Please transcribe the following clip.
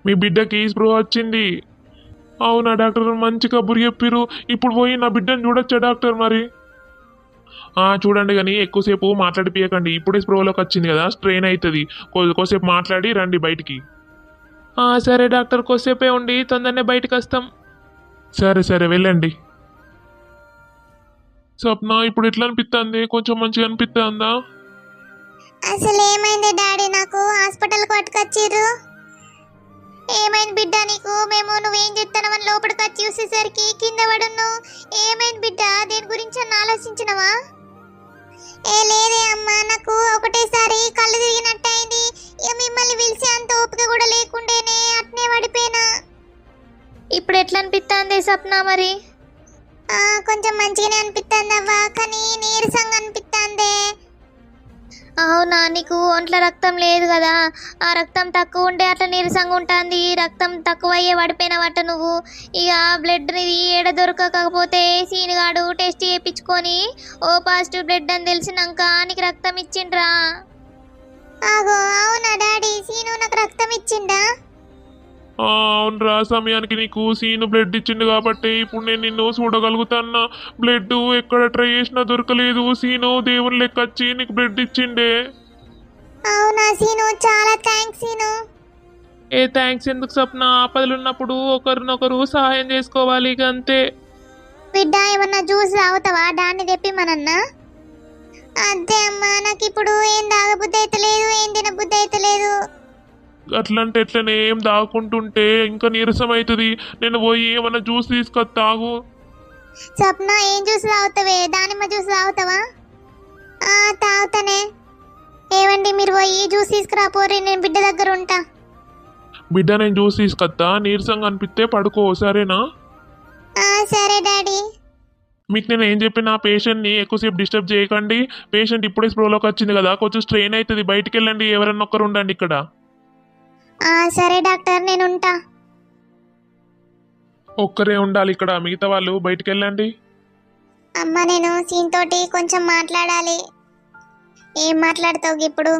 మీ బిడ్డకి స్పృహ వచ్చింది. అవునా డాక్టర్, మంచి కబురు చెప్పిర్రు. ఇప్పుడు పోయి నా బిడ్డను చూడొచ్చా డాక్టర్ మరి? చూడండి కానీ ఎక్కువసేపు మాట్లాడిపియకండి. ఇప్పుడే స్పృహలోకి వచ్చింది కదా, స్ట్రెయిన్ అవుతుంది. కొద్దిసేపు మాట్లాడి రండి బయటికి. సరే డాక్టర్, కొద్దిసేపే ఉండి తొందరనే బయటకు వస్తాం. సరే సరే వెళ్ళండి. స్వప్న, ఇప్పుడు ఎట్లా అనిపిస్తుంది? కొంచెం మంచిగా అనిపిస్తుందా? అసలు ఏమైంది డాడీ? నాకు హాస్పిటల్కి పట్టుకొచ్చిర్రు. ఏమైంది బిడ్డ నీకు? మేము నువ్వేం చెప్తానవని లోపలికి వచ్చి చూసేసరికి కింద పడును. ఏమైంది బిడ్డ? దేని గురించి అని ఆలోచించినవా? ఏ లేదే అమ్మా, నాకు ఒకటేసారి కళ్ళు తిరిగినట్టు అయింది. ఇక మిమ్మల్ని పిలిచే అంత ఓపిక కూడా లేకుండేనే అట్నే పడిపోయినా. ఇప్పుడు ఎట్లా అనిపిస్తుంది సప్న మరి? కొంచెం మంచిగానే అనిపిస్తుంది అవ్వా, కానీ నీరసంగా అనిపిస్తుంది. అవునా, నీకు ఒంట్లో రక్తం లేదు కదా, ఆ రక్తం తక్కువ ఉంటే అట్లా నీరసంగా ఉంటుంది. రక్తం తక్కువ అయ్యే పడిపోయిన వట్ట నువ్వు. ఇక బ్లడ్ ఇది ఏడ దొరకకపోతే సీనుగాడు టెస్ట్ చేయించుకొని ఓ పాజిటివ్ బ్లడ్ అని తెలిసినాక నీకు రక్తం ఇచ్చిండ్రా. ఆగో అవునా డాడీ, సీను నాకు రక్తం ఇచ్చిండా? అవునరా, సమయానికి నీకు సీను బ్లడ్ ఇచ్చిండు కాబట్టి ఇప్పుడు నేను నిన్ను చూడగలుగుతాన్నా. బ్లడ్ ఎక్కడ ట్రై చేసినా దొరకలేదు. సీను దేవుని లెక్క వచ్చి నీకు బ్లడ్ ఇచ్చిండే. అవునా సీను, చాలా థ్యాంక్స్ సీను. ఏ థ్యాంక్స్ ఎందుకు స్వప్న, ఆపదలు ఉన్నప్పుడు ఒకరినొకరు సహాయం చేసుకోవాలి, ఇక అంతే. బిడ్డ ఏమన్నా జ్యూస్ తాగుతావా? దాన్ని తెప్పిమనన్నా. అదే అమ్మా, నాకు ఇప్పుడు ఏం తాగబుద్ధి అయితే లేదు, ఏం తినబుద్ధి అయితే లేదు. అట్లంటే ఎట్లనే ఏం దాక్కుంటుంటే ఇంకా నీరసం అవుతుంది. నేను పోయి ఏమన్నా జ్యూస్ తీసుకొని తాగు. స్వప్న, ఏం జ్యూస్ తాగుతావే? దానిమ్మ జ్యూస్ తాగుతావా? తాగుతానే. ఏవండి, మీరు పోయి జ్యూస్ తీసుకురాపోరి, నేను బిడ్డ దగ్గర ఉంటా. బిడ్డ, నేను జ్యూస్ తీసుకొస్తా. నీరసంగా అనిపిస్తే పడుకో, సరేనా? సరే డాడీ. మీకు నేను ఏం చెప్పిన, పేషెంట్ని ఎక్కువసేపు డిస్టర్బ్ చేయకండి. పేషెంట్ ఇప్పుడే స్ప్రోలోకి వచ్చింది కదా, కొంచెం స్ట్రెయిన్ అవుతుంది. బయటికి వెళ్ళండి, ఎవరన్నా ఒక్కరు ఉండండి ఇక్కడ. సరే డాక్టర్, నేను ఉంటా. ఒక్కరే ఉండాలి ఇక్కడ, మిగతా వాళ్ళు బయటికి వెళ్ళండి. అమ్మ, నేను సీన్ తోటి కొంచెం మాట్లాడాలి. ఏం మాట్లాడతావు ఇప్పుడు?